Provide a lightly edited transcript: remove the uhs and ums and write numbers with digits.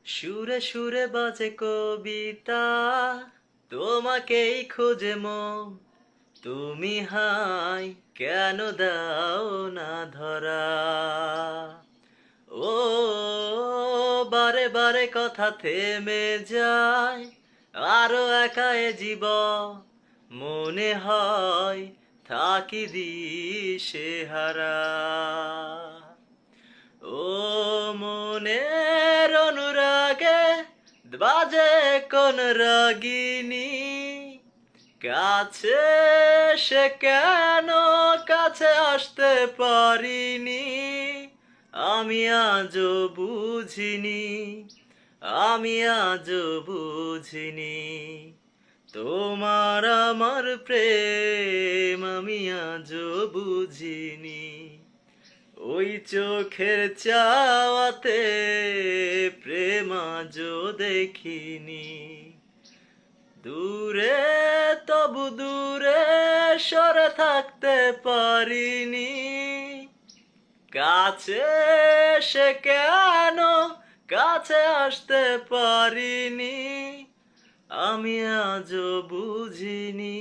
সুরে সুরে বাজে কবিতা, তোমাকেই খুঁজে মন। তুমি হাই কেন দাও না ধরা? ও বারে বারে কথা থেমে যায়, আরো একা এ জীবন মনে হয় থাকি দিশেহারা। ও মনের অনুরাগে বাজে কোন রাগিনী, কাছে সে কেন কাছে আসতে পারিনি? আমি আজও বুঝিনি, আমি আজও বুঝিনি তোমার আমার প্রেম আমি আজও বুঝিনি। ওই চোখের চাওয়াতে প্রেম আজও দেখিনি। দূরে তবু দূরে সরে থাকতে পারিনি, কাছে সে কেন কাছে আসতে পারিনি? আমি আজও বুঝিনি।